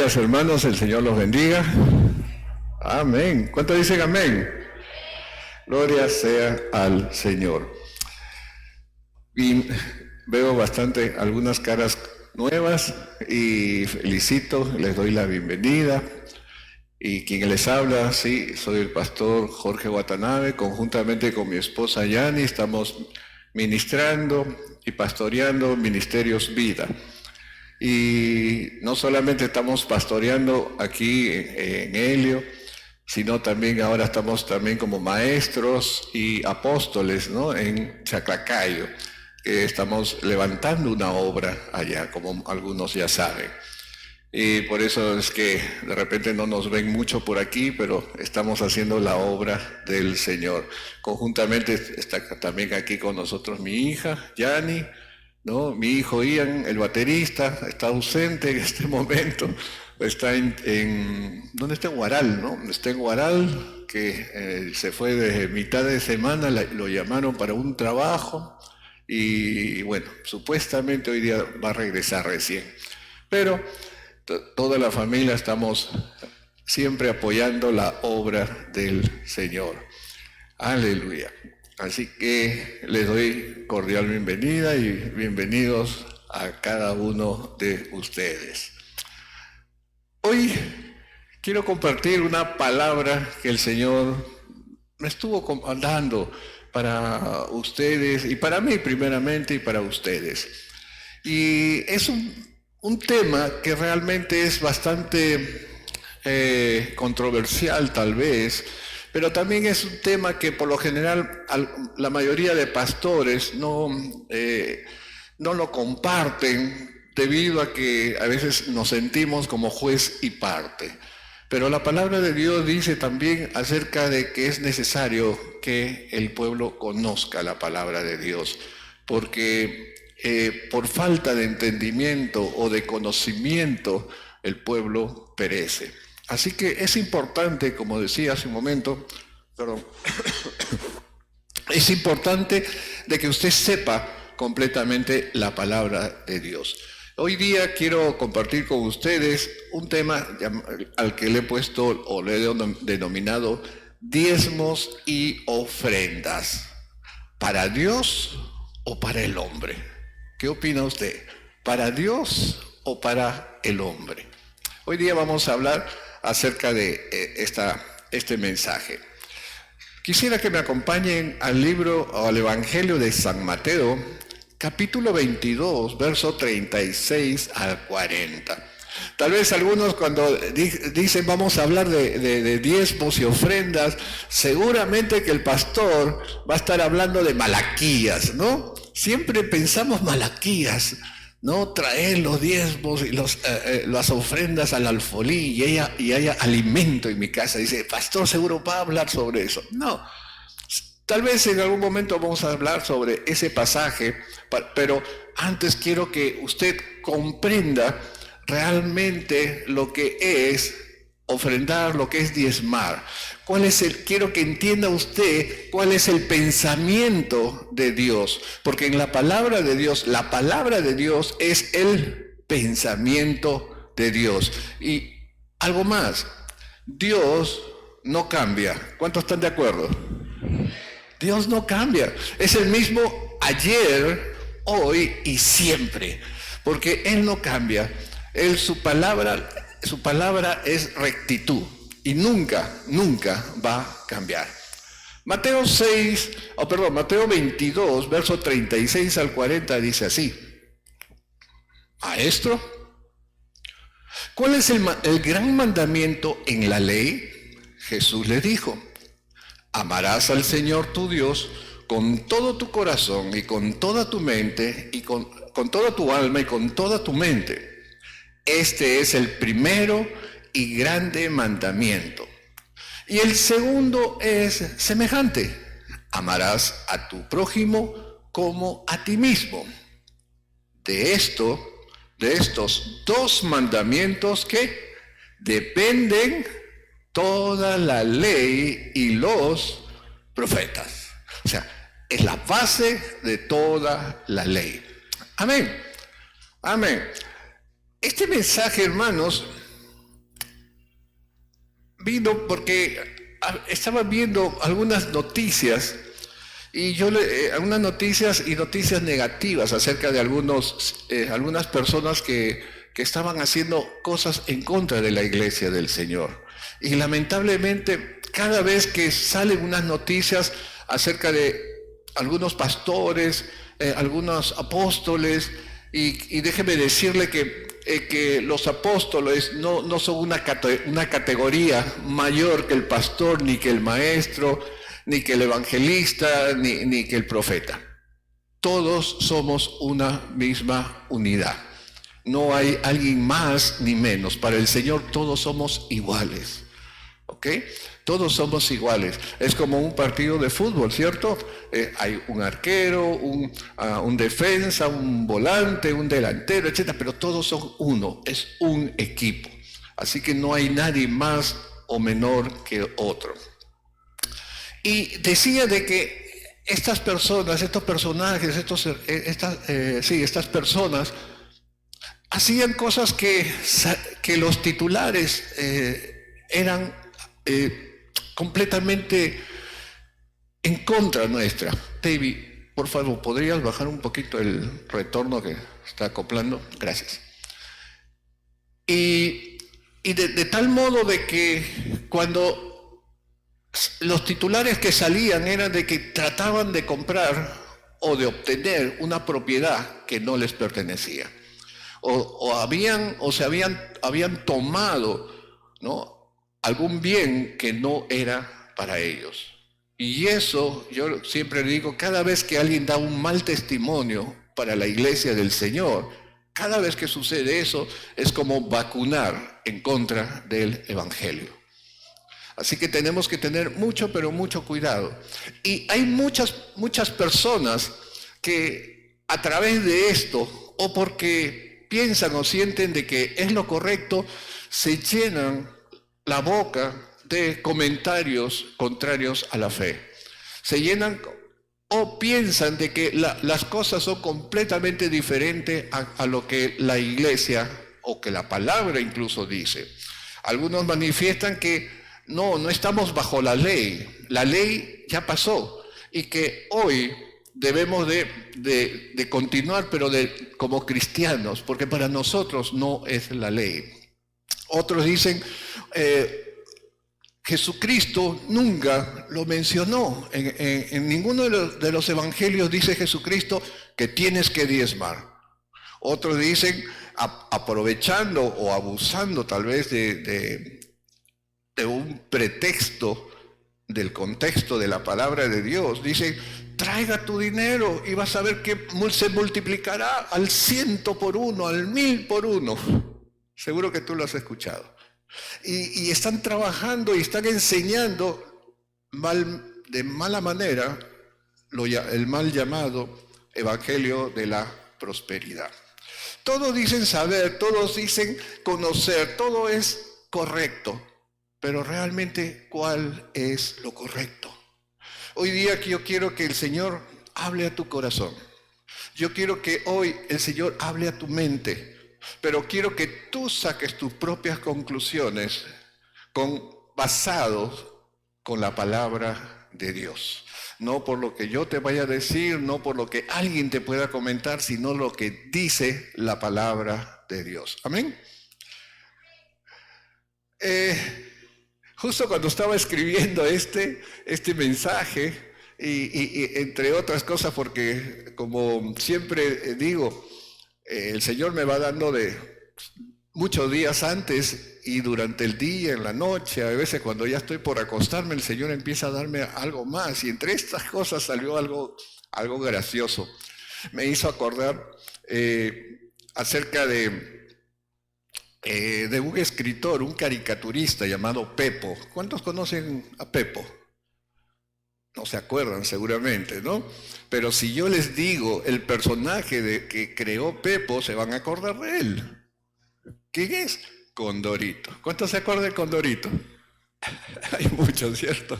días, hermanos, el Señor los bendiga. Amén. ¿Cuántos dicen amén? Gloria sea al Señor. Y veo algunas caras nuevas y felicito, les doy la bienvenida. Y quien les habla, sí, soy el pastor Jorge Watanabe, conjuntamente con mi esposa Yani, estamos ministrando y pastoreando Ministerios Vida. Y no solamente estamos pastoreando aquí en Helio, sino también ahora estamos también como maestros y apóstoles, ¿no?, en Chaclacayo. Estamos levantando una obra allá, como algunos ya saben. Y por eso es que de repente no nos ven mucho por aquí, pero estamos haciendo la obra del Señor. Conjuntamente está también aquí con nosotros mi hija, Yani, ¿no? Mi hijo Ian, el baterista, está ausente en este momento. Está ¿dónde está? En Huaral, ¿no? Está en Huaral, que se fue desde mitad de semana, lo llamaron para un trabajo y bueno, supuestamente hoy día va a regresar recién. Pero toda la familia estamos siempre apoyando la obra del Señor. Aleluya. Así que les doy cordial bienvenida y bienvenidos a cada uno de ustedes. Hoy quiero compartir una palabra que el Señor me estuvo dando para ustedes y para mí primeramente y para ustedes. Y es un tema que realmente es bastante controversial tal vez, pero también es un tema que por lo general la mayoría de pastores no lo comparten debido a que a veces nos sentimos como juez y parte. Pero la palabra de Dios dice también acerca de que es necesario que el pueblo conozca la palabra de Dios, porque por falta de entendimiento o de conocimiento el pueblo perece. Así que es importante, como decía hace un momento, es importante de que usted sepa completamente la palabra de Dios. Hoy día quiero compartir con ustedes un tema al que le he puesto o le he denominado diezmos y ofrendas. ¿Para Dios o para el hombre? ¿Qué opina usted? ¿Para Dios o para el hombre? Hoy día vamos a hablar acerca de este mensaje. Quisiera que me acompañen al libro o al Evangelio de San Mateo, capítulo 22, verso 36 al 40. Tal vez algunos cuando dicen vamos a hablar de diezmos y ofrendas, seguramente que el pastor va a estar hablando de Malaquías, ¿no? Siempre pensamos Malaquías, ¿no? Traer los diezmos y las ofrendas al alfolí y haya alimento en mi casa. Dice, pastor, seguro va a hablar sobre eso. No. Tal vez en algún momento vamos a hablar sobre ese pasaje, pero antes quiero que usted comprenda realmente lo que es ofrendar, lo que es diezmar. Quiero que entienda usted cuál es el pensamiento de Dios, porque en la palabra de Dios es el pensamiento de Dios. Y algo más, Dios no cambia. ¿Cuántos están de acuerdo? Dios no cambia, es el mismo ayer, hoy y siempre, porque Él no cambia. Su palabra es rectitud y nunca va a cambiar. Mateo 22, verso 36 al 40 dice así: Maestro, ¿cuál es el gran mandamiento en la ley? Jesús le dijo: amarás al Señor tu Dios con todo tu corazón y con toda tu mente y con toda tu alma y con toda tu mente. Este es el primero y grande mandamiento. Y el segundo es semejante: amarás a tu prójimo como a ti mismo. De estos dos mandamientos que dependen toda la ley y los profetas. O sea, es la base de toda la ley. Amén. Amén. Este mensaje, hermanos, vino porque estaba viendo algunas noticias y algunas noticias y noticias negativas acerca de algunas personas que estaban haciendo cosas en contra de la iglesia del Señor. Y lamentablemente, cada vez que salen unas noticias acerca de algunos pastores, algunos apóstoles, y déjeme decirle que los apóstoles no son una categoría mayor que el pastor, ni que el maestro, ni que el evangelista, ni que el profeta. Todos somos una misma unidad. No hay alguien más ni menos. Para el Señor todos somos iguales. ¿Ok? Todos somos iguales. Es como un partido de fútbol, ¿cierto? Hay un arquero, un defensa, un volante, un delantero, etc. Pero todos son uno, es un equipo. Así que no hay nadie más o menor que otro. Y decía de que estas personas, estos personajes, estas personas hacían cosas que los titulares eran completamente en contra nuestra. David, por favor, ¿podrías bajar un poquito el retorno que está acoplando? Gracias. Y de tal modo de que cuando los titulares que salían eran de que trataban de comprar o de obtener una propiedad que no les pertenecía, o se habían tomado, ¿no?, algún bien que no era para ellos. Y eso, yo siempre digo, cada vez que alguien da un mal testimonio para la iglesia del Señor, cada vez que sucede eso, es como vacunar en contra del Evangelio. Así que tenemos que tener mucho, pero mucho cuidado. Y hay muchas personas que a través de esto, o porque piensan o sienten de que es lo correcto, se llenan la boca de comentarios contrarios a la fe. Se llenan o piensan de que las cosas son completamente diferentes a lo que la iglesia o que la palabra incluso dice. Algunos manifiestan que no estamos bajo la ley ya pasó y que hoy debemos de continuar, pero como cristianos, porque para nosotros no es la ley. Otros dicen, Jesucristo nunca lo mencionó. En ninguno de los evangelios dice Jesucristo que tienes que diezmar. Otros dicen, aprovechando o abusando tal vez de un pretexto del contexto de la palabra de Dios, dicen, traiga tu dinero y vas a ver que se multiplicará al 100 por 1, al 1000 por 1. Seguro que tú lo has escuchado. Y están trabajando y están enseñando de mala manera el mal llamado evangelio de la prosperidad. Todos dicen saber, todos dicen conocer, todo es correcto, pero realmente, ¿cuál es lo correcto? Hoy día yo quiero que el Señor hable a tu corazón. Yo quiero que hoy el Señor hable a tu mente. Pero quiero que tú saques tus propias conclusiones basados con la palabra de Dios. No por lo que yo te vaya a decir, no por lo que alguien te pueda comentar, sino lo que dice la palabra de Dios. Amén. Justo cuando estaba escribiendo este mensaje, y entre otras cosas, porque como siempre digo, el Señor me va dando de muchos días antes y durante el día, en la noche, a veces cuando ya estoy por acostarme, el Señor empieza a darme algo más. Y entre estas cosas salió algo gracioso. Me hizo acordar acerca de un escritor, un caricaturista llamado Pepo. ¿Cuántos conocen a Pepo? No se acuerdan seguramente, ¿no? Pero si yo les digo el personaje que creó Pepo, se van a acordar de él. ¿Quién es? Condorito. ¿Cuántos se acuerdan de Condorito? Hay muchos, ¿cierto?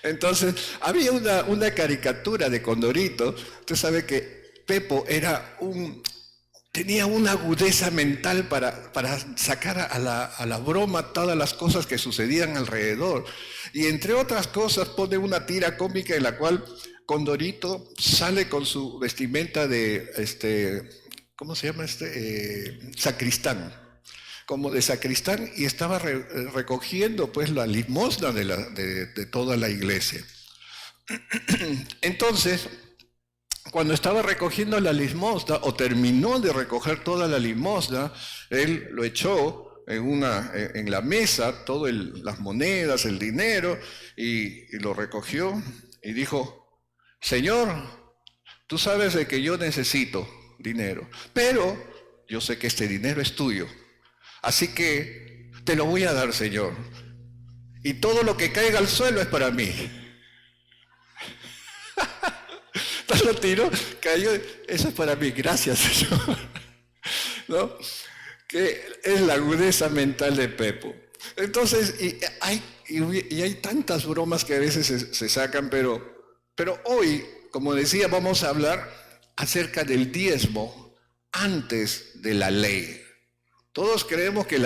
Entonces, había una caricatura de Condorito. Usted sabe que Pepo era tenía una agudeza mental para sacar a la broma todas las cosas que sucedían alrededor. Y entre otras cosas pone una tira cómica en la cual Condorito sale con su vestimenta de, ¿cómo se llama sacristán. Como de sacristán, y estaba recogiendo pues la limosna de toda la iglesia. Entonces, cuando estaba recogiendo la limosna, o terminó de recoger toda la limosna, él lo echó en la mesa, todas las monedas, el dinero, y lo recogió y dijo: Señor, tú sabes de que yo necesito dinero, pero yo sé que este dinero es tuyo, así que te lo voy a dar, Señor, y todo lo que caiga al suelo es para mí. Lo tiró, cayó, eso es para mí, gracias, Señor. ¿No? Que es la agudeza mental de Pepo. Entonces, y hay tantas bromas que a veces se sacan, pero hoy, como decía, vamos a hablar acerca del diezmo antes de la ley. Todos creemos que en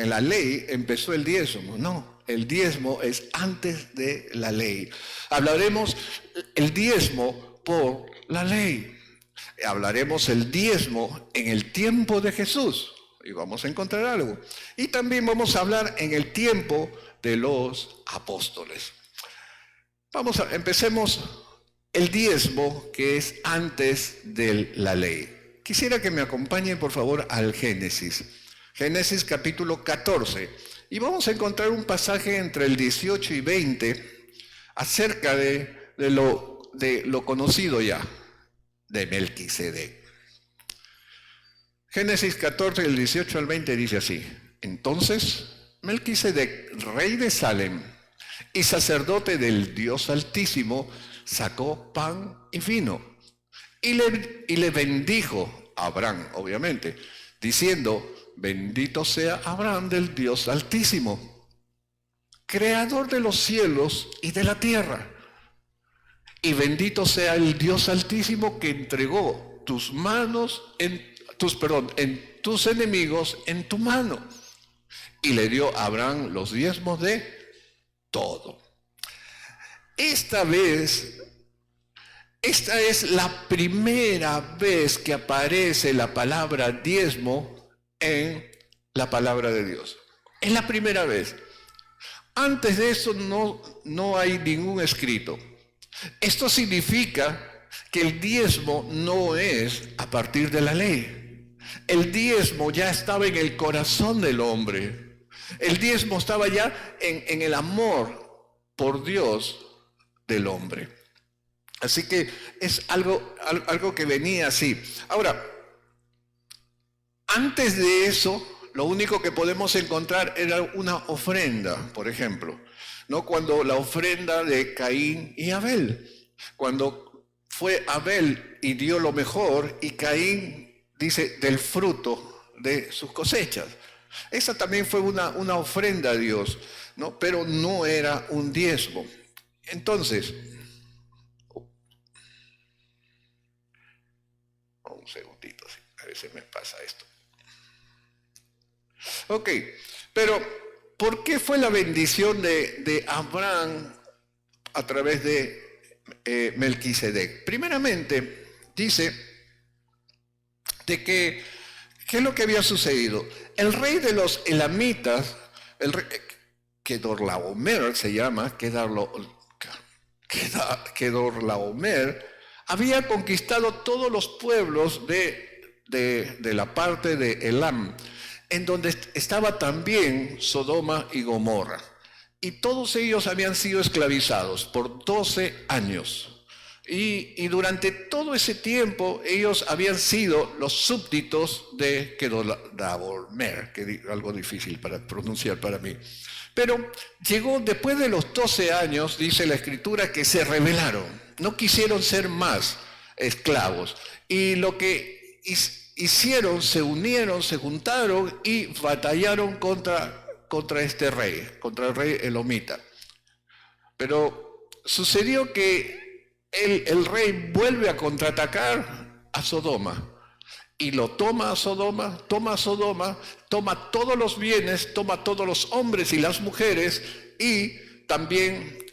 la ley empezó el diezmo. No, el diezmo es antes de la ley. Hablaremos el diezmo por la ley. Hablaremos el diezmo en el tiempo de Jesús. Y vamos a encontrar algo. Y también vamos a hablar en el tiempo de los apóstoles. Empecemos el diezmo que es antes de la ley. Quisiera que me acompañen por favor al Génesis. Génesis capítulo 14. Y vamos a encontrar un pasaje entre el 18 y 20 acerca de lo conocido ya, de Melquisedec. Génesis 14, del 18 al 20 dice así: Entonces Melquisedec, rey de Salem y sacerdote del Dios Altísimo, sacó pan y vino y le bendijo a Abraham, obviamente, diciendo: Bendito sea Abraham del Dios Altísimo, creador de los cielos y de la tierra. Y bendito sea el Dios Altísimo que entregó en tus enemigos en tu mano. Y le dio a Abraham los diezmos de todo. Esta es la primera vez que aparece la palabra diezmo en la palabra de Dios. Es la primera vez. Antes de eso no hay ningún escrito. Esto significa que el diezmo no es a partir de la ley. El diezmo ya estaba en el corazón del hombre. El diezmo estaba ya en el amor por Dios del hombre. Así que es algo que venía así. Ahora, antes de eso, lo único que podemos encontrar era una ofrenda, por ejemplo, ¿no? Cuando la ofrenda de Caín y Abel, cuando fue Abel y dio lo mejor, y Caín dice del fruto de sus cosechas. Esa también fue una ofrenda a Dios, ¿no? Pero no era un diezmo. Entonces, un segundito, a veces me pasa esto. Ok, pero ¿por qué fue la bendición de Abraham a través de Melquisedec? Primeramente, dice de que, ¿qué es lo que había sucedido? El rey de los elamitas, el rey, Kedorlaomer se llama, Kedorlaomer, había conquistado todos los pueblos de la parte de Elam, en donde estaba también Sodoma y Gomorra. Y todos ellos habían sido esclavizados por 12 años. Y durante todo ese tiempo ellos habían sido los súbditos de Kedorlaomer, que es algo difícil para pronunciar para mí. Pero llegó después de los 12 años, dice la Escritura, que se rebelaron. No quisieron ser más esclavos. Y lo que hicieron, se unieron, se juntaron y batallaron contra este rey, contra el rey elomita. Pero sucedió que el rey vuelve a contraatacar a Sodoma y lo toma a Sodoma, toma todos los bienes, toma todos los hombres y las mujeres, y también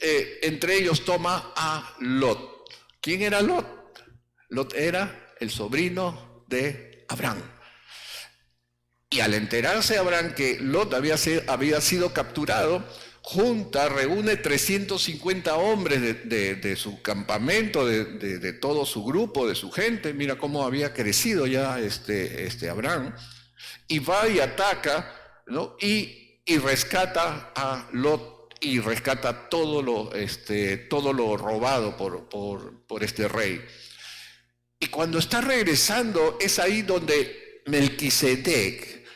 entre ellos toma a Lot. ¿Quién era Lot? Lot era el sobrino de Abraham. Y al enterarse Abraham que Lot había sido capturado, reúne 350 hombres de su campamento, de todo su grupo, de su gente. Mira cómo había crecido ya Abraham. Y va y ataca, ¿no? Y rescata a Lot y rescata todo lo robado por este rey. Y cuando está regresando es ahí donde Melquisedec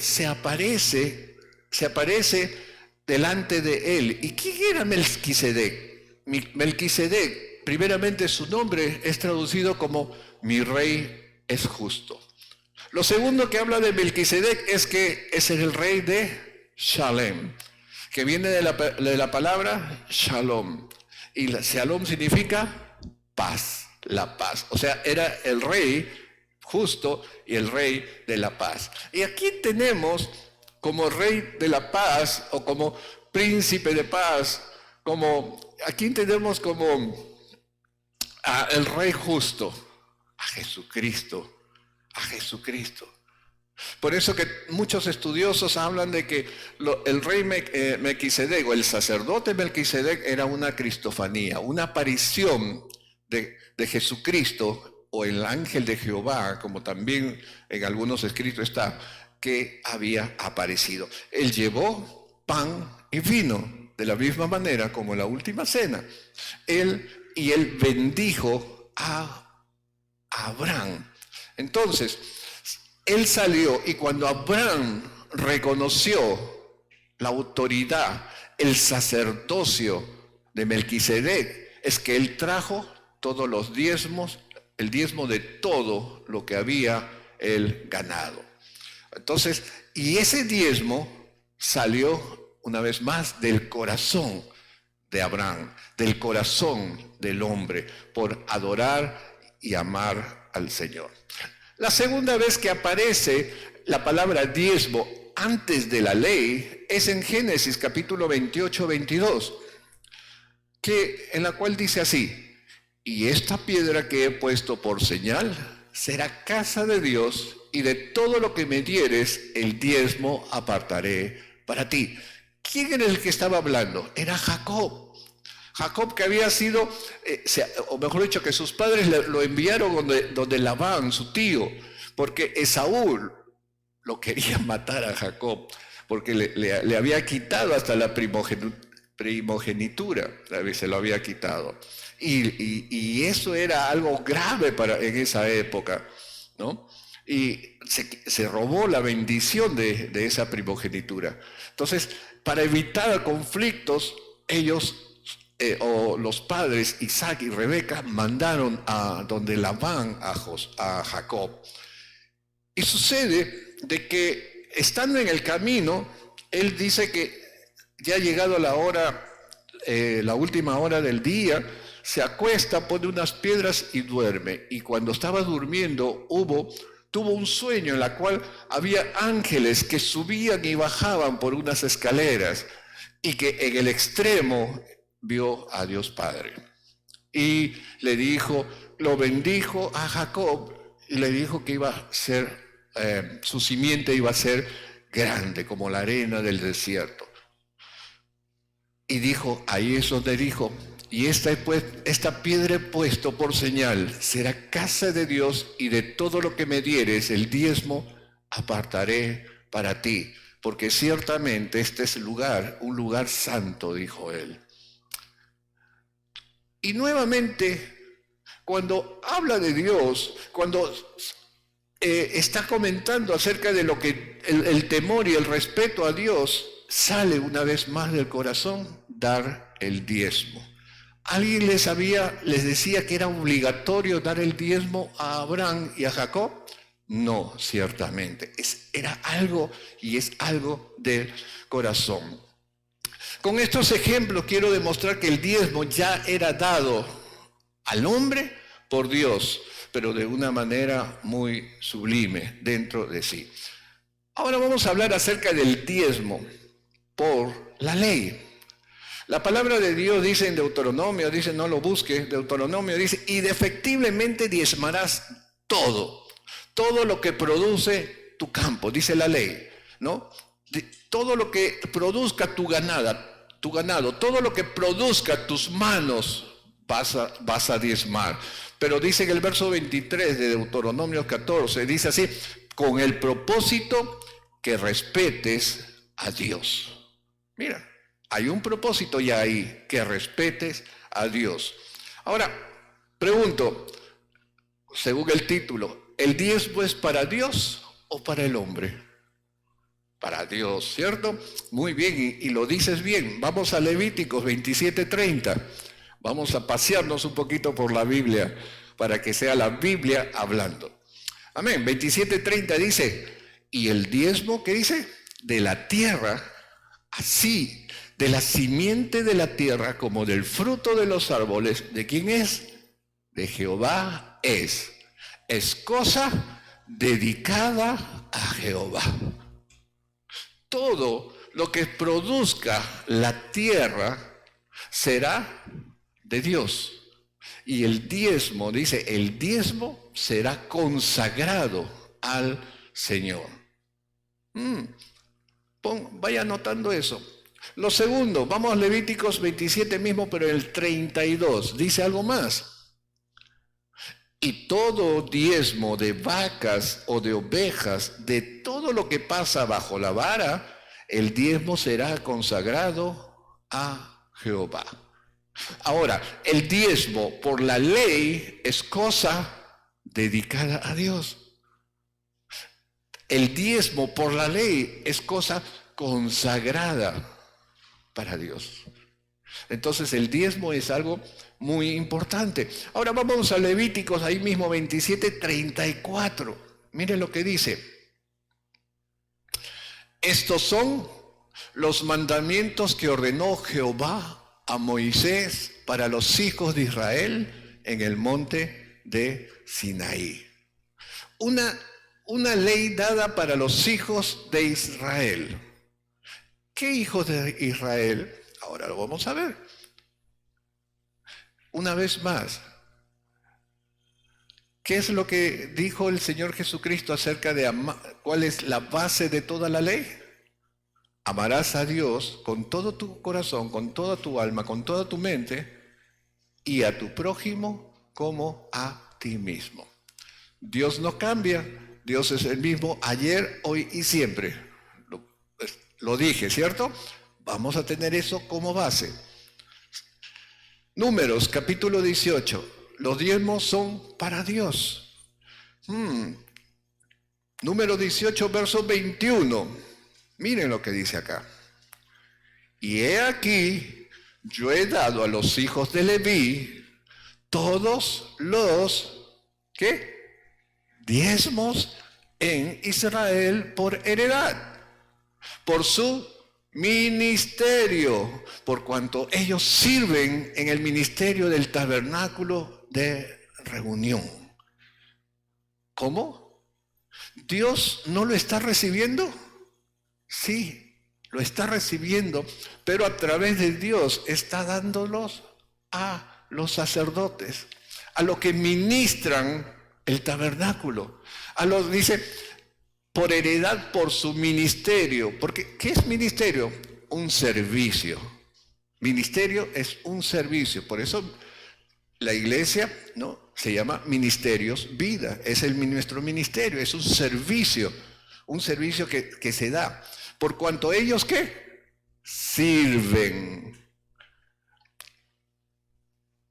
se aparece delante de él. ¿Y quién era Melquisedec? Melquisedec, primeramente su nombre es traducido como mi rey es justo. Lo segundo que habla de Melquisedec es que es el rey de Shalem, que viene de la palabra Shalom. Y Shalom significa paz, la paz. O sea, era el rey justo y el rey de la paz. Y aquí tenemos como rey de la paz o como príncipe de paz, aquí tenemos como el rey justo, a Jesucristo. Por eso que muchos estudiosos hablan de que el rey Melquisedec o el sacerdote Melquisedec era una cristofanía, una aparición de Jesucristo o el ángel de Jehová, como también en algunos escritos está, que había aparecido. Él llevó pan y vino, de la misma manera como en la última cena. Él bendijo a Abraham. Entonces, él salió y cuando Abraham reconoció la autoridad, el sacerdocio de Melquisedec, es que él trajo todos los diezmos, el diezmo de todo lo que había él ganado. Entonces, y ese diezmo salió una vez más del corazón de Abraham, del corazón del hombre, por adorar y amar al Señor. La segunda vez que aparece la palabra diezmo antes de la ley es en Génesis capítulo 28-22, en la cual dice así: y esta piedra que he puesto por señal será casa de Dios, y de todo lo que me dieres, el diezmo apartaré para ti. ¿Quién era el que estaba hablando? Era Jacob. Jacob, que había sido, o mejor dicho, que sus padres lo enviaron donde Labán, su tío, porque Esaú lo quería matar a Jacob, porque le había quitado hasta la primogenitura, se lo había quitado. Y eso era algo grave en esa época, ¿no? Y se robó la bendición de esa primogenitura. Entonces, para evitar conflictos, ellos o los padres Isaac y Rebeca mandaron a donde Labán a Jacob. Y sucede de que estando en el camino, él dice que ya ha llegado la hora, la última hora del día, se acuesta, pone unas piedras y duerme. Y cuando estaba durmiendo tuvo un sueño en la cual había ángeles que subían y bajaban por unas escaleras, y que en el extremo vio a Dios Padre. Y lo bendijo a Jacob, y le dijo que iba a ser, su simiente iba a ser grande como la arena del desierto. Y dijo, ahí es donde dijo, y esta piedra he puesto por señal, será casa de Dios, y de todo lo que me dieres, el diezmo apartaré para ti, porque ciertamente este es un lugar santo, dijo él. Y nuevamente, cuando habla de Dios, cuando está comentando acerca de lo que el temor y el respeto a Dios, sale una vez más del corazón dar el diezmo. ¿Alguien les decía que era obligatorio dar el diezmo a Abraham y a Jacob? No, ciertamente. Era algo y es algo del corazón. Con estos ejemplos quiero demostrar que el diezmo ya era dado al hombre por Dios, pero de una manera muy sublime dentro de sí. Ahora vamos a hablar acerca del diezmo por la ley. La palabra de Dios dice en Deuteronomio, dice no lo busques, Deuteronomio dice, y defectiblemente diezmarás todo lo que produce tu campo, dice la ley, ¿no? Todo lo que produzca tu ganado, todo lo que produzca tus manos vas a diezmar. Pero dice en el verso 23 de Deuteronomio 14, dice así, con el propósito que respetes a Dios. Mira, hay un propósito ya ahí, que respetes a Dios. Ahora, pregunto, según el título, ¿el diezmo es para Dios o para el hombre? Para Dios, ¿cierto? Muy bien, y lo dices bien. Vamos a Levíticos 27:30. Vamos a pasearnos un poquito por la Biblia, para que sea la Biblia hablando. Amén. 27:30 dice, y el diezmo, ¿qué dice? De la tierra, así, de la simiente de la tierra, como del fruto de los árboles, ¿de quién es? De Jehová es. Es cosa dedicada a Jehová. Todo lo que produzca la tierra será de Dios. Y el diezmo, dice, el diezmo será consagrado al Señor. Vaya anotando eso. Lo segundo, vamos a Levíticos 27 mismo, pero el 32, dice algo más. Y todo diezmo de vacas o de ovejas, de todo lo que pasa bajo la vara, el diezmo será consagrado a Jehová. Ahora, el diezmo por la ley es cosa dedicada a Dios. El diezmo por la ley es cosa consagrada para Dios. Entonces el diezmo es algo muy importante. Ahora vamos a Levíticos, ahí mismo 27:34. Miren lo que dice. Estos son los mandamientos que ordenó Jehová a Moisés para los hijos de Israel en el monte de Sinaí. Una ley dada para los hijos de Israel. ¿Qué hijos de Israel? Ahora lo vamos a ver. Una vez más, ¿qué es lo que dijo el Señor Jesucristo acerca de cuál es la base de toda la ley? Amarás a Dios con todo tu corazón, con toda tu alma, con toda tu mente y a tu prójimo como a ti mismo. Dios no cambia, Dios es el mismo ayer, hoy y siempre. Lo dije, ¿cierto? Vamos a tener eso como base. Números, capítulo 18. Los diezmos son para Dios. Número 18, verso 21. Miren lo que dice acá. Y he aquí, yo he dado a los hijos de Leví todos los, ¿qué? Diezmos en Israel por heredad, por su ministerio, por cuanto ellos sirven en el ministerio del tabernáculo de reunión. ¿Cómo? ¿Dios no lo está recibiendo? Sí, lo está recibiendo, pero a través de Dios está dándolos a los sacerdotes, a los que ministran el tabernáculo, a los, dice, por heredad, por su ministerio. Porque, ¿qué es ministerio? Un servicio. Ministerio es un servicio. Por eso la iglesia, ¿no?, se llama Ministerios Vida. Es nuestro ministerio, es un servicio que se da. Por cuanto ellos, ¿qué? Sirven.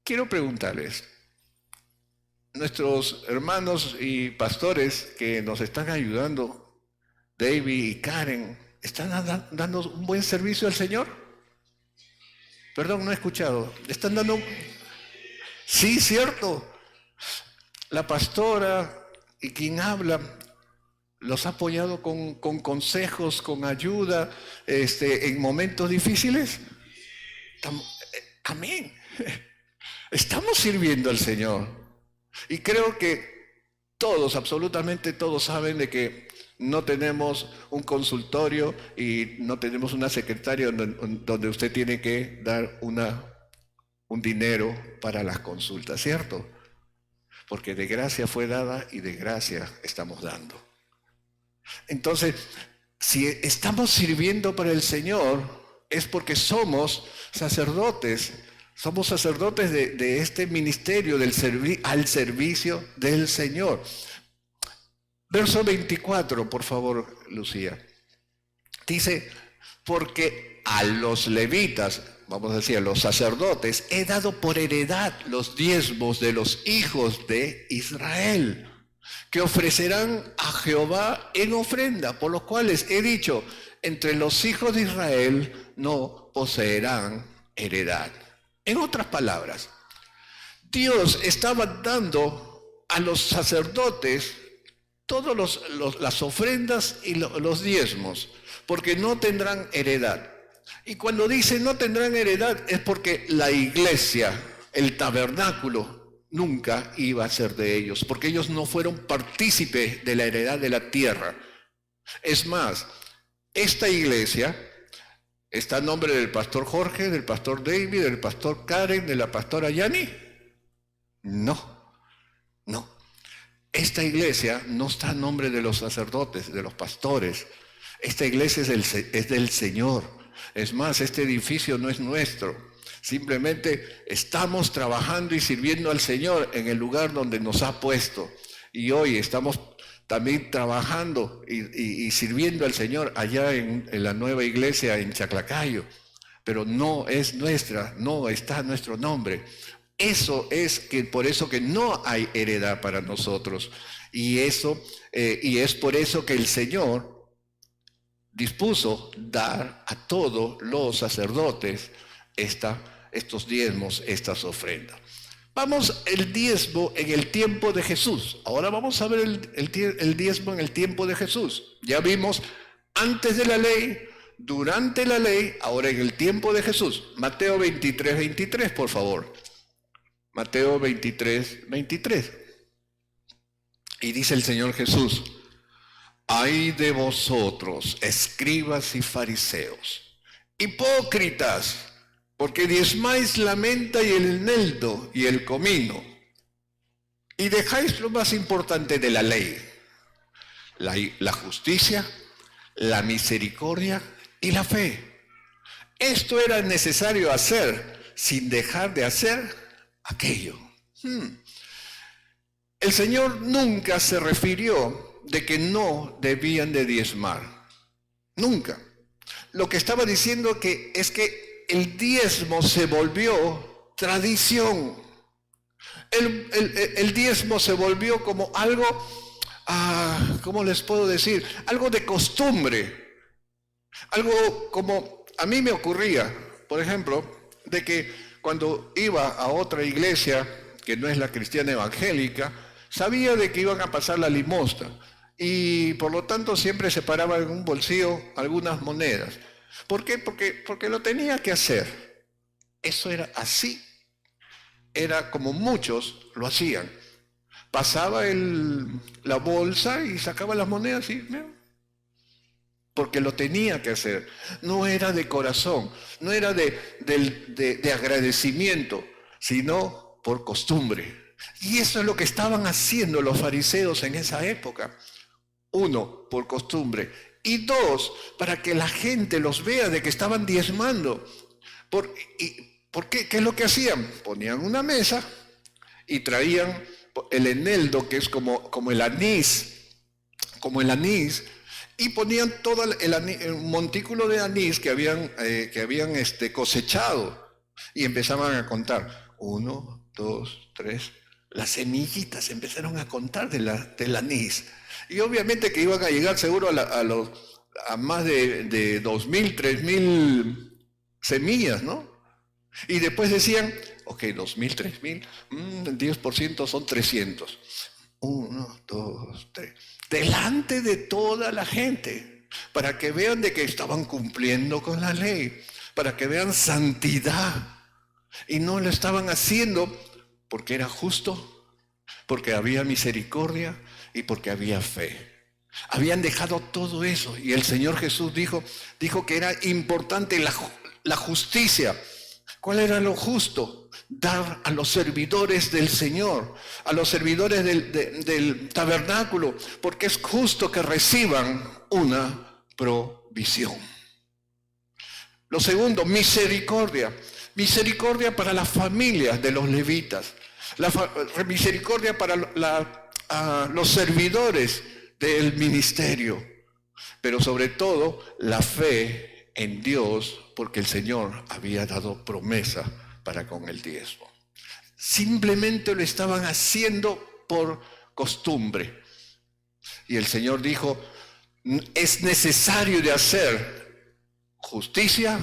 Quiero preguntarles, nuestros hermanos y pastores que nos están ayudando, David y Karen, ¿están dando un buen servicio al Señor? Perdón, no he escuchado. ¿Están dando? Sí, cierto. La pastora y quien habla los ha apoyado con consejos, con ayuda, en momentos difíciles. Amén. Estamos sirviendo al Señor. Y creo que todos, absolutamente todos saben de que no tenemos un consultorio y no tenemos una secretaria donde usted tiene que dar un dinero para las consultas, ¿cierto? Porque de gracia fue dada y de gracia estamos dando. Entonces, si estamos sirviendo para el Señor, es porque somos sacerdotes de este ministerio al servicio del Señor. Verso 24, por favor, Lucía. Dice, porque a los levitas, vamos a decir, a los sacerdotes, he dado por heredad los diezmos de los hijos de Israel, que ofrecerán a Jehová en ofrenda, por los cuales he dicho, entre los hijos de Israel no poseerán heredad. En otras palabras, Dios estaba dando a los sacerdotes todas las ofrendas y los diezmos, porque no tendrán heredad. Y cuando dice no tendrán heredad es porque la iglesia, el tabernáculo, nunca iba a ser de ellos, porque ellos no fueron partícipes de la heredad de la tierra. Es más, esta iglesia está a nombre del pastor Jorge, del pastor David, del pastor Karen, de la pastora Yani. No. Esta iglesia no está a nombre de los sacerdotes, de los pastores. Esta iglesia es del Señor. Es más, este edificio no es nuestro. Simplemente estamos trabajando y sirviendo al Señor en el lugar donde nos ha puesto. Y hoy estamos también trabajando y sirviendo al Señor allá en la nueva iglesia en Chaclacayo. Pero no es nuestra, no está nuestro nombre. Eso es por eso que no hay heredad para nosotros. Y es por eso que el Señor dispuso dar a todos los sacerdotes estos diezmos, estas ofrendas. Vamos el diezmo en el tiempo de Jesús. Ahora vamos a ver el diezmo en el tiempo de Jesús. Ya vimos antes de la ley, durante la ley, ahora en el tiempo de Jesús. Mateo 23, 23, por favor. Mateo 23, 23. Y dice el Señor Jesús, ay de vosotros, escribas y fariseos, hipócritas, porque diezmáis la menta y el eneldo y el comino, y dejáis lo más importante de la ley, la justicia, la misericordia y la fe. Esto era necesario hacer sin dejar de hacer aquello. El Señor nunca se refirió de que no debían de diezmar. Nunca. Lo que estaba diciendo es que el diezmo se volvió tradición. El diezmo se volvió como algo, ¿cómo les puedo decir? Algo de costumbre. Algo como a mí me ocurría, por ejemplo, de que cuando iba a otra iglesia, que no es la cristiana evangélica, sabía de que iban a pasar la limosna y por lo tanto siempre separaba en un bolsillo algunas monedas. ¿Por qué? Porque lo tenía que hacer. Eso era así. Era como muchos lo hacían. Pasaba la bolsa y sacaba las monedas y... porque lo tenía que hacer. No era de corazón, no era de agradecimiento, sino por costumbre. Y eso es lo que estaban haciendo los fariseos en esa época. Uno, por costumbre. Y dos, para que la gente los vea de que estaban diezmando. ¿Por qué? ¿Qué es lo que hacían? Ponían una mesa y traían el eneldo, que es como el anís, y ponían todo el montículo de anís que habían cosechado y empezaban a contar. 1, 2, 3. Las semillitas empezaron a contar del anís. Y obviamente que iban a llegar seguro a más de 2.000, 3.000 semillas, ¿no? Y después decían, ok, 2.000, 3.000, el 10% son 300. 1, 2, 3. Delante de toda la gente, para que vean de que estaban cumpliendo con la ley, para que vean santidad. Y no lo estaban haciendo porque era justo, porque había misericordia y porque había fe. Habían dejado todo eso y el Señor Jesús dijo que era importante la justicia. ¿Cuál era lo justo? Dar a los servidores del Señor, a los servidores del tabernáculo, porque es justo que reciban una provisión. Lo segundo, misericordia. Misericordia para las familias de los levitas. Misericordia para los servidores del ministerio. Pero sobre todo, la fe en Dios, porque el Señor había dado promesa para con el diezmo. Simplemente lo estaban haciendo por costumbre. Y el Señor dijo, es necesario de hacer justicia,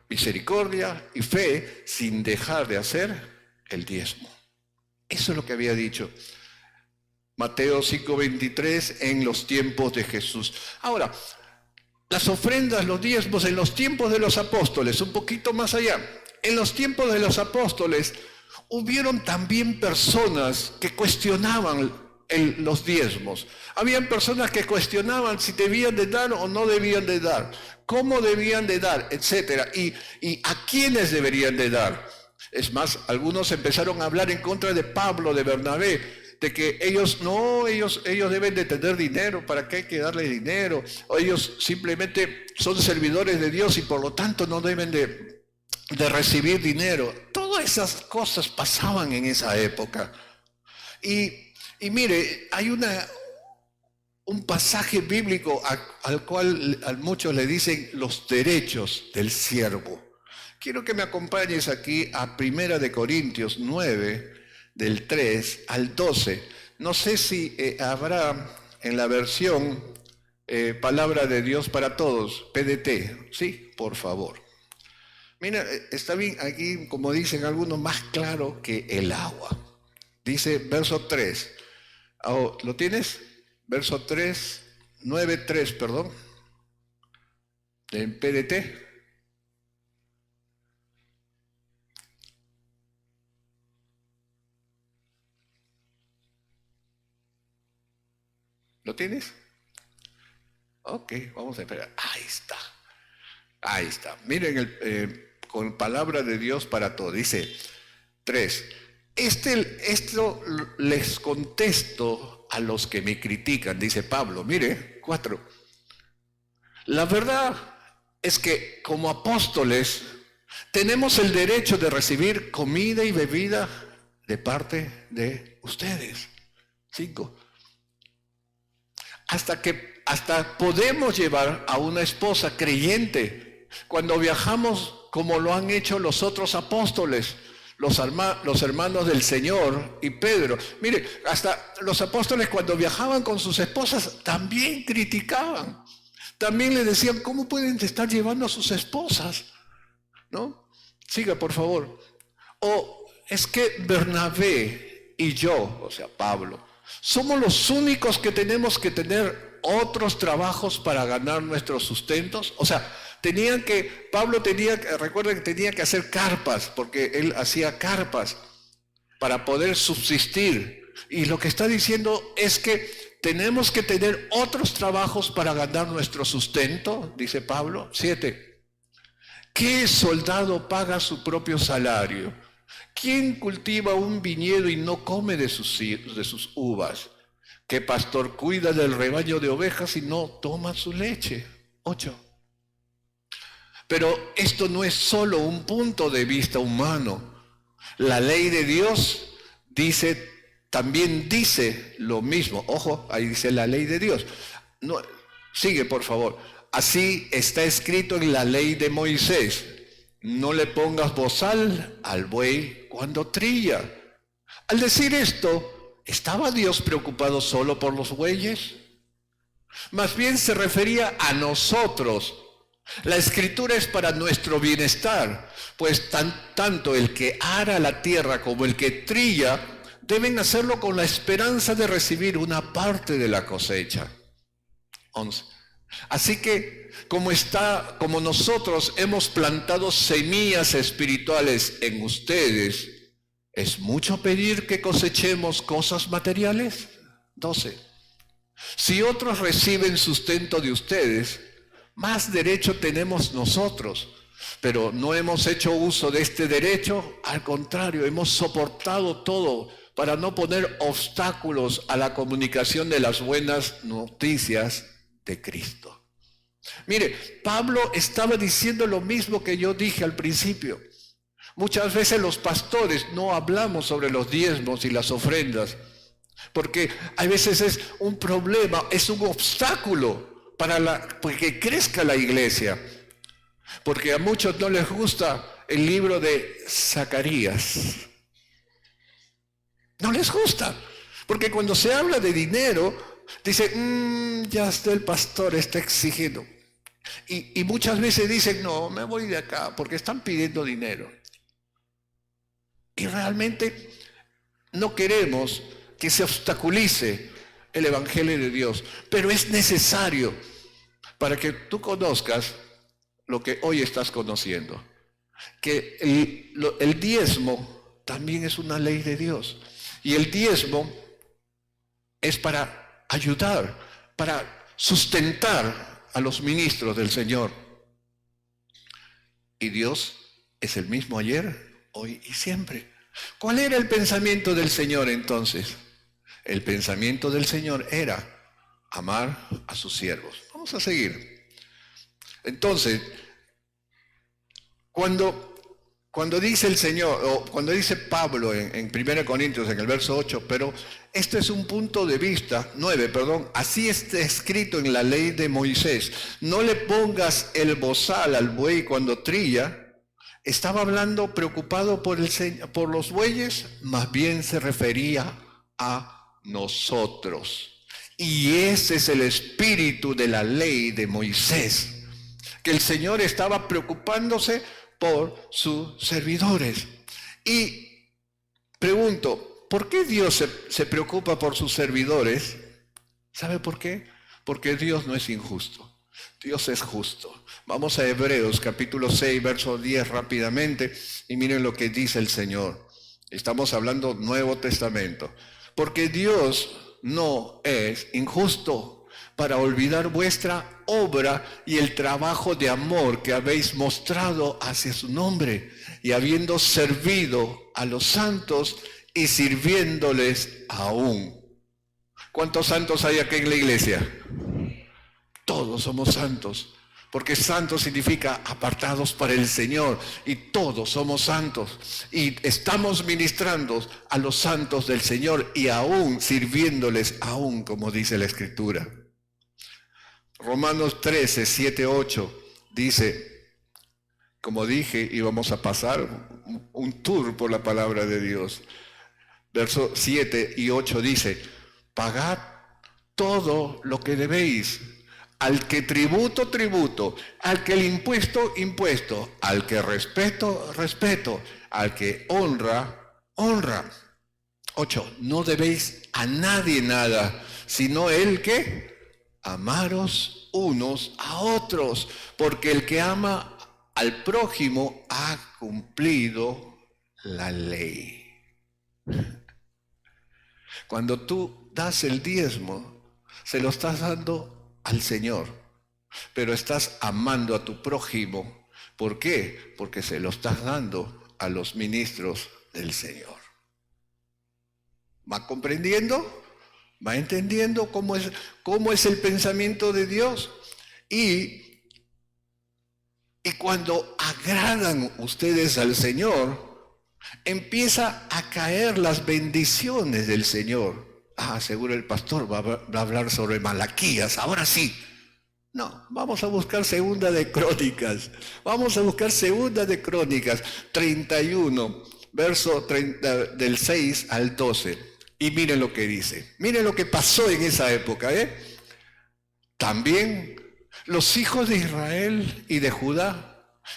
misericordia y fe sin dejar de hacer el diezmo. Eso es lo que había dicho Mateo 5:23 en los tiempos de Jesús. Ahora, las ofrendas, los diezmos en los tiempos de los apóstoles, un poquito más allá. En los tiempos de los apóstoles hubieron también personas que cuestionaban los diezmos. Habían personas que cuestionaban si debían de dar o no debían de dar, cómo debían de dar, etc. Y a quiénes deberían de dar. Es más, algunos empezaron a hablar en contra de Pablo, de Bernabé, de que ellos deben de tener dinero, ¿para qué hay que darle dinero? O ellos simplemente son servidores de Dios y por lo tanto no deben de recibir dinero. Todas esas cosas pasaban en esa época. Y mire, hay un pasaje bíblico al cual a muchos le dicen los derechos del siervo. Quiero que me acompañes aquí a 1 Corintios 9, del 3 al 12. No sé si habrá en la versión Palabra de Dios para Todos, PDT. Sí, por favor. Mira, está bien aquí, como dicen algunos, más claro que el agua. Dice verso 3. Oh, ¿lo tienes? Verso 3, 9:3, perdón. En PDT. ¿Lo tienes? Ok, vamos a esperar. Ahí está. Ahí está. Miren, con palabra de Dios para todo. Dice 3. Esto les contesto a los que me critican, dice Pablo. Mire, 4. La verdad es que como apóstoles tenemos el derecho de recibir comida y bebida de parte de ustedes. 5. Hasta podemos llevar a una esposa creyente cuando viajamos como lo han hecho los otros apóstoles, los hermanos del Señor y Pedro. Mire, hasta los apóstoles cuando viajaban con sus esposas también criticaban. También le decían, ¿cómo pueden estar llevando a sus esposas? ¿No? Siga, por favor. O es que Bernabé y yo, o sea, Pablo, somos los únicos que tenemos que tener otros trabajos para ganar nuestros sustentos. O sea, recuerden que tenía que hacer carpas, porque él hacía carpas para poder subsistir. Y lo que está diciendo es que tenemos que tener otros trabajos para ganar nuestro sustento, dice Pablo. 7. ¿Qué soldado paga su propio salario? ¿Quién cultiva un viñedo y no come de sus uvas? ¿Qué pastor cuida del rebaño de ovejas y no toma su leche? 8. Pero esto no es solo un punto de vista humano. La ley de Dios también dice lo mismo. Ojo, ahí dice la ley de Dios. No, sigue, por favor. Así está escrito en la ley de Moisés. No le pongas bozal al buey cuando trilla. Al decir esto, ¿estaba Dios preocupado solo por los bueyes? Más bien se refería a nosotros. La escritura es para nuestro bienestar, pues tanto el que ara la tierra como el que trilla deben hacerlo con la esperanza de recibir una parte de la cosecha. 11. Así que como nosotros hemos plantado semillas espirituales en ustedes, ¿Es mucho pedir que cosechemos cosas materiales? 12. Si otros reciben sustento de ustedes, más derecho tenemos nosotros. Pero no hemos hecho uso de este derecho, al contrario, hemos soportado todo para no poner obstáculos a la comunicación de las buenas noticias de Cristo. Mire, Pablo estaba diciendo lo mismo que yo dije al principio. Muchas veces los pastores no hablamos sobre los diezmos y las ofrendas, porque a veces es un problema, es un obstáculo para que crezca la iglesia. Porque a muchos no les gusta el libro de Zacarías. No les gusta. Porque cuando se habla de dinero, dicen, ya está el pastor, está exigiendo. Y muchas veces dicen, no, me voy de acá, porque están pidiendo dinero. Y realmente no queremos que se obstaculice el Evangelio de Dios. Pero es necesario para que tú conozcas lo que hoy estás conociendo, que el diezmo también es una ley de Dios, y el diezmo es para ayudar, para sustentar a los ministros del Señor. Y Dios es el mismo ayer, hoy y siempre. ¿Cuál era el pensamiento del Señor entonces? El pensamiento del Señor era amar a sus siervos. Vamos a seguir. Entonces, cuando dice el Señor, o cuando dice Pablo en 1 Corintios, en el verso 8, pero esto es un punto de vista, 9, perdón, así está escrito en la ley de Moisés, no le pongas el bozal al buey cuando trilla. Estaba hablando preocupado por los bueyes, más bien se refería a nosotros. Y ese es el espíritu de la ley de Moisés, que el Señor estaba preocupándose por sus servidores. Y pregunto, ¿por qué Dios se preocupa por sus servidores? ¿Sabe por qué? Porque Dios no es injusto. Dios es justo. Vamos a Hebreos capítulo 6, verso 10 rápidamente, y miren lo que dice el Señor. Estamos hablando Nuevo Testamento. Porque Dios no es injusto para olvidar vuestra obra y el trabajo de amor que habéis mostrado hacia su nombre, y habiendo servido a los santos y sirviéndoles aún. ¿Cuántos santos hay aquí en la iglesia? Todos somos santos, porque santo significa apartados para el Señor, y todos somos santos, y estamos ministrando a los santos del Señor y aún sirviéndoles aún, como dice la Escritura. Romanos 13, 7, 8 dice, como dije, íbamos a pasar un tour por la palabra de Dios. Versos 7 y 8 dice, pagad todo lo que debéis, al que tributo, tributo, al que el impuesto, impuesto, al que respeto, respeto, al que honra, honra. 8, no debéis a nadie nada, sino el que amaros unos a otros, porque el que ama al prójimo ha cumplido la ley. Cuando tú das el diezmo, se lo estás dando al Señor, pero estás amando a tu prójimo. ¿Por qué? Porque se lo estás dando a los ministros del Señor. ¿Va comprendiendo? ¿Va entendiendo cómo es el pensamiento de Dios? Y cuando agradan ustedes al Señor, empieza a caer las bendiciones del Señor. Seguro el pastor va a hablar sobre Malaquías, ahora sí. No, vamos a buscar Segunda de Crónicas. Vamos a buscar Segunda de Crónicas 31, verso 30, del 6 al 12. Y miren lo que dice. Miren lo que pasó en esa época. También los hijos de Israel y de Judá,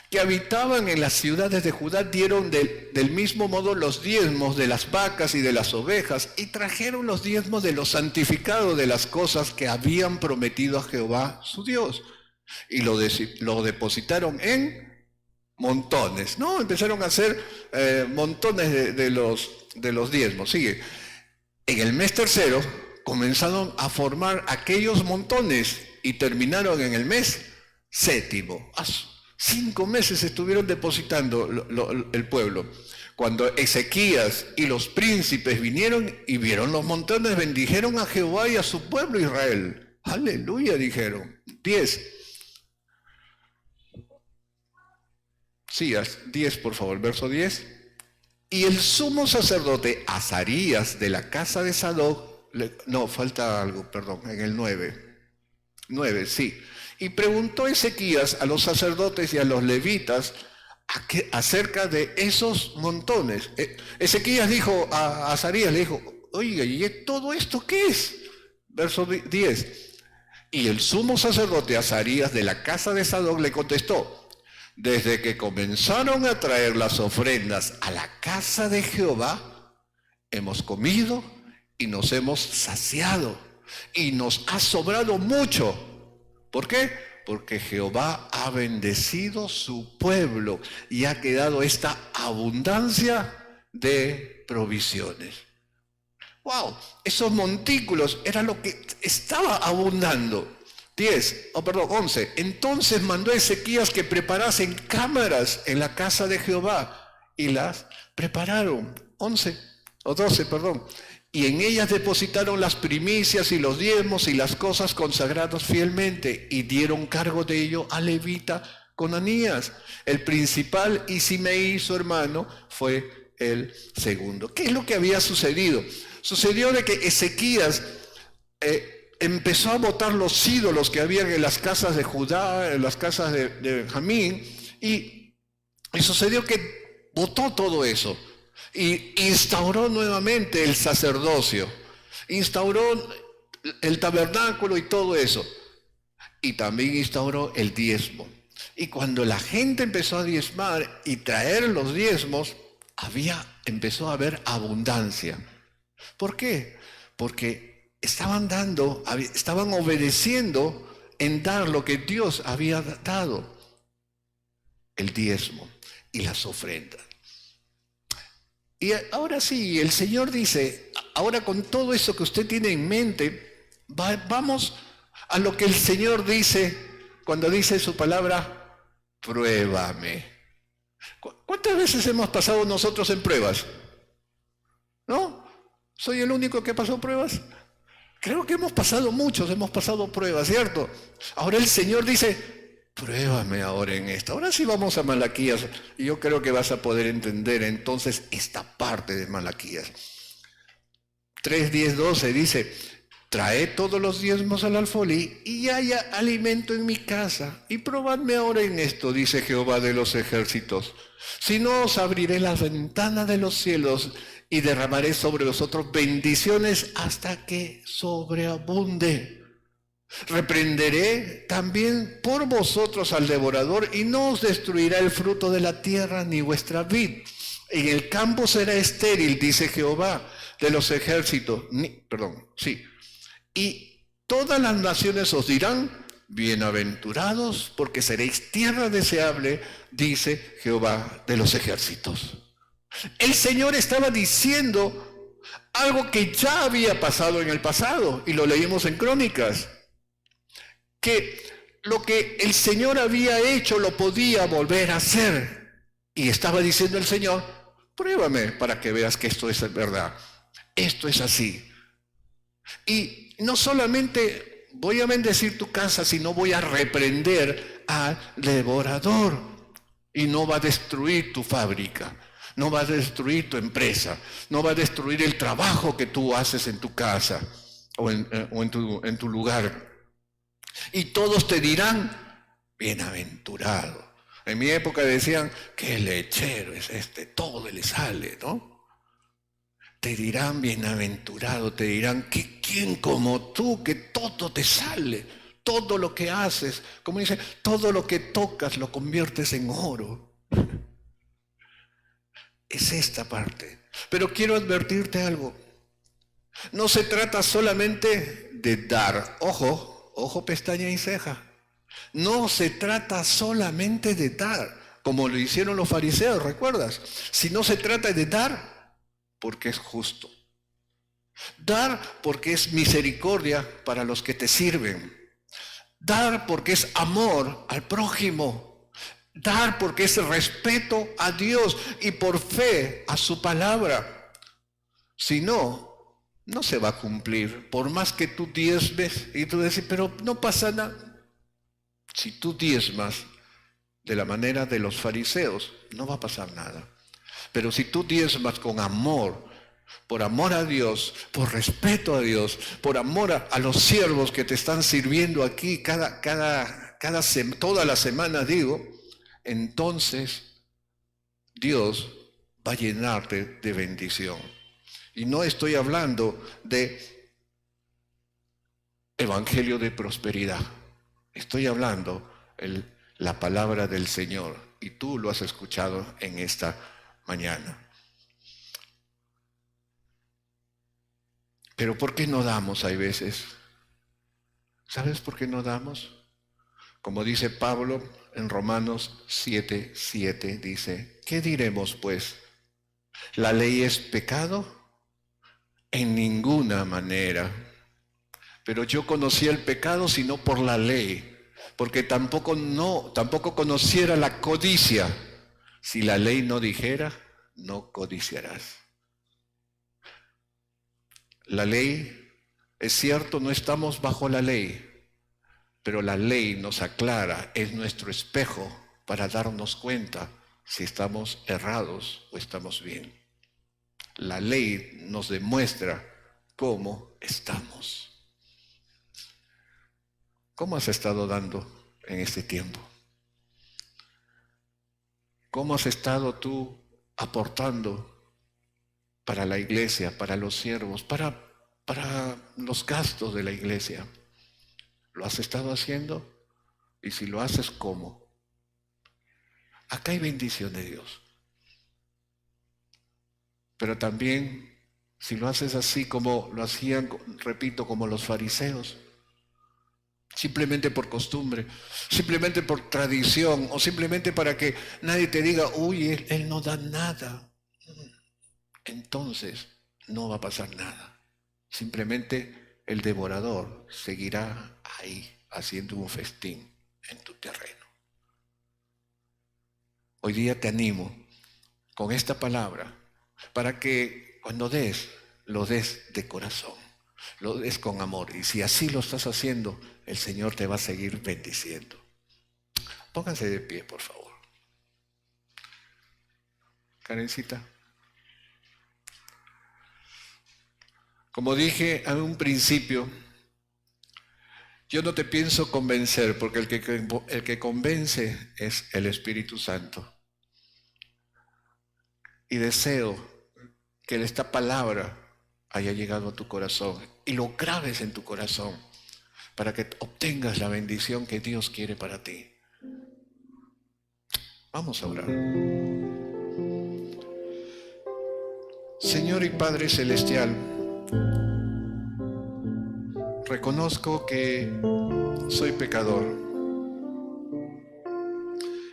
que habitaban en las ciudades de Judá, dieron del mismo modo los diezmos de las vacas y de las ovejas, y trajeron los diezmos de lo santificado de las cosas que habían prometido a Jehová su Dios, y lo depositaron en montones. No, empezaron a hacer montones de los diezmos. Sigue. En el mes tercero comenzaron a formar aquellos montones y terminaron en el mes séptimo. 5 meses estuvieron depositando el pueblo. Cuando Ezequías y los príncipes vinieron y vieron los montones, bendijeron a Jehová y a su pueblo Israel. Aleluya, dijeron. 10. Sí, 10 por favor, verso 10. Y el sumo sacerdote Azarías de la casa de Sadoc, no, falta algo, perdón, en el 9. 9, sí. Y preguntó Ezequías a los sacerdotes y a los levitas acerca de esos montones. Ezequías dijo a Azarías, le dijo, oiga, ¿y todo esto qué es? Verso 10. Y el sumo sacerdote Azarías de la casa de Sadoc le contestó, desde que comenzaron a traer las ofrendas a la casa de Jehová, hemos comido y nos hemos saciado y nos ha sobrado mucho. ¿Por qué? Porque Jehová ha bendecido su pueblo y ha quedado esta abundancia de provisiones. ¡Wow! Esos montículos era lo que estaba abundando. 11. Entonces mandó Ezequías que preparasen cámaras en la casa de Jehová y las prepararon. 12, perdón. Y en ellas depositaron las primicias y los diezmos y las cosas consagradas fielmente y dieron cargo de ello a levita Conanías, el principal, y Simei, su hermano, fue el segundo. ¿Qué es lo que había sucedido? Sucedió de que Ezequías empezó a botar los ídolos que habían en las casas de Judá, en las casas de Benjamín, y sucedió que botó todo eso y instauró nuevamente el sacerdocio, instauró el tabernáculo y todo eso, y también instauró el diezmo. Y cuando la gente empezó a diezmar y traer los diezmos, empezó a haber abundancia. ¿Por qué? Porque estaban obedeciendo en dar lo que Dios había dado, el diezmo y las ofrendas. Y ahora sí, el Señor dice, ahora con todo eso que usted tiene en mente, vamos a lo que el Señor dice cuando dice su palabra, pruébame. ¿Cuántas veces hemos pasado nosotros en pruebas? ¿No? ¿Soy el único que pasó pruebas? Creo que hemos pasado pruebas, ¿cierto? Ahora el Señor dice, pruébame ahora en esto. Ahora sí vamos a Malaquías, y yo creo que vas a poder entender entonces esta parte de Malaquías. 3, 10, 12 dice, traed todos los diezmos al alfolí y haya alimento en mi casa, y probadme ahora en esto, dice Jehová de los ejércitos. Si no, os abriré las ventanas de los cielos y derramaré sobre vosotros bendiciones hasta que sobreabunde. Reprenderé también por vosotros al devorador y no os destruirá el fruto de la tierra ni vuestra vid. En el campo será estéril, dice Jehová de los ejércitos. Y todas las naciones os dirán, bienaventurados, porque seréis tierra deseable, dice Jehová de los ejércitos. El Señor estaba diciendo algo que ya había pasado en el pasado, y lo leímos en Crónicas, que lo que el Señor había hecho lo podía volver a hacer. Y estaba diciendo el Señor, pruébame para que veas que esto es verdad. Esto es así. Y no solamente voy a bendecir tu casa, sino voy a reprender al devorador. Y no va a destruir tu fábrica, no va a destruir tu empresa, no va a destruir el trabajo que tú haces en tu casa o en tu lugar. Y todos te dirán, bienaventurado. En mi época decían, qué lechero es este, todo le sale, ¿no? Te dirán bienaventurado, te dirán, ¿quién como tú, que todo te sale? Todo lo que haces, como dice, todo lo que tocas lo conviertes en oro. Es esta parte. Pero quiero advertirte algo. No se trata solamente de dar, ojo, pestaña y ceja. No se trata solamente de dar. como lo hicieron los fariseos, ¿recuerdas? Si no se trata de dar, porque es justo. Dar porque es misericordia para los que te sirven. Dar porque es amor al prójimo. Dar porque es respeto a Dios y por fe a su palabra. Si no, no se va a cumplir. Por más que tú diezmes y tú dices, pero no pasa nada. Si tú diezmas de la manera de los fariseos, no va a pasar nada. Pero si tú diezmas con amor, por amor a Dios, por respeto a Dios, por amor a los siervos que te están sirviendo aquí toda la semana, digo, entonces Dios va a llenarte de bendición. Y no estoy hablando de evangelio de prosperidad. Estoy hablando la palabra del Señor. Y tú lo has escuchado en esta mañana. Pero ¿por qué no damos hay veces? ¿Sabes por qué no damos? Como dice Pablo en Romanos 7:7, dice, ¿qué diremos pues? ¿La ley es pecado? En ninguna manera. Pero yo conocía el pecado sino por la ley, porque tampoco conociera la codicia. Si la ley no dijera, no codiciarás. La ley, es cierto, no estamos bajo la ley, pero la ley nos aclara, es nuestro espejo para darnos cuenta si estamos errados o estamos bien. La ley nos demuestra cómo estamos. ¿Cómo has estado dando en este tiempo? ¿Cómo has estado tú aportando para la iglesia, para los siervos, para los gastos de la iglesia? ¿Lo has estado haciendo? Y si lo haces, ¿cómo? Acá hay bendición de Dios. Pero también, si lo haces así como lo hacían, repito, como los fariseos, simplemente por costumbre, simplemente por tradición, o simplemente para que nadie te diga, uy, él no da nada, entonces no va a pasar nada. Simplemente el devorador seguirá ahí haciendo un festín en tu terreno. Hoy día te animo con esta palabra para que cuando des, lo des de corazón, lo des con amor. Y si así lo estás haciendo, el Señor te va a seguir bendiciendo. Pónganse de pie, por favor. Karencita. Como dije en un principio, yo no te pienso convencer, porque el que convence es el Espíritu Santo. Y deseo que esta palabra haya llegado a tu corazón y lo grabes en tu corazón para que obtengas la bendición que Dios quiere para ti. Vamos a orar. Señor y Padre Celestial, reconozco que soy pecador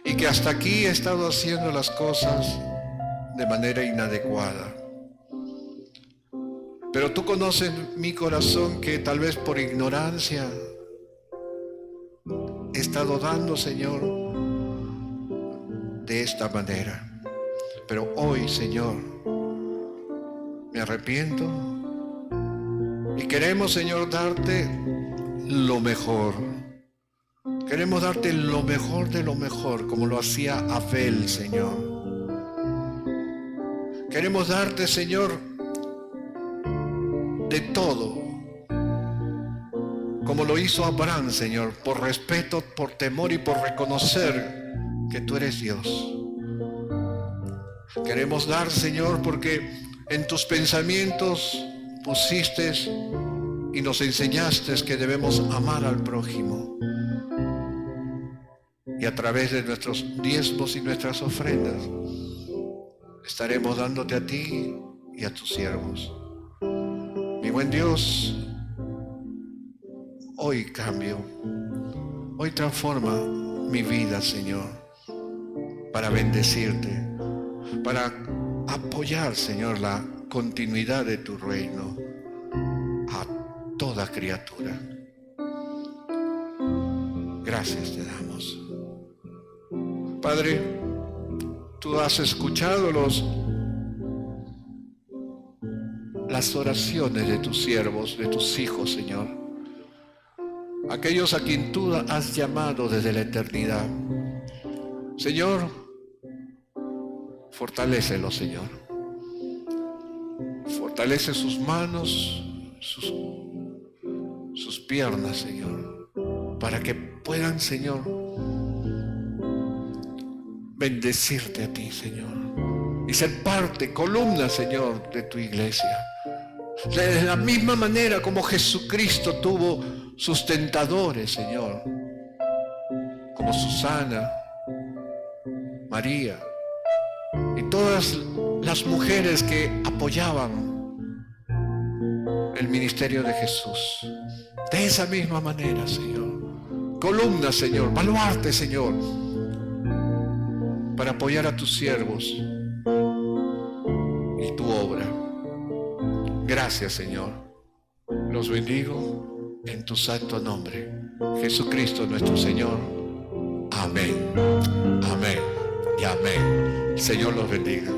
y que hasta aquí he estado haciendo las cosas de manera inadecuada. Pero tú conoces mi corazón, que tal vez por ignorancia he estado dando, Señor, de esta manera. Pero hoy, Señor, me arrepiento y queremos, Señor, darte lo mejor. Queremos darte lo mejor de lo mejor, como lo hacía Abel, Señor. Queremos darte, Señor, de todo, como lo hizo Abraham, Señor, por respeto, por temor y por reconocer que tú eres Dios. Queremos dar, Señor, porque en tus pensamientos pusiste y nos enseñaste que debemos amar al prójimo. Y a través de nuestros diezmos y nuestras ofrendas estaremos dándote a ti y a tus siervos. Mi buen Dios, hoy cambio, hoy transforma mi vida, Señor, para bendecirte, para apoyar, Señor, la continuidad de tu reino a toda criatura. Gracias te damos. Padre, tú has escuchado las oraciones de tus siervos, de tus hijos, Señor. Aquellos a quien tú has llamado desde la eternidad. Señor, fortalécelos, Señor. Fortalece sus manos, sus piernas, Señor, para que puedan, Señor, bendecirte a ti, Señor, y ser parte, columna, Señor, de tu iglesia. De la misma manera como Jesucristo tuvo sustentadores, Señor, como Susana, María y todas las mujeres que apoyaban el ministerio de Jesús. De esa misma manera, Señor, columna, Señor, baluarte, Señor, para apoyar a tus siervos y tu obra. Gracias, Señor. Los bendigo en tu santo nombre. Jesucristo nuestro Señor. Amén. Amén y amén. El Señor los bendiga.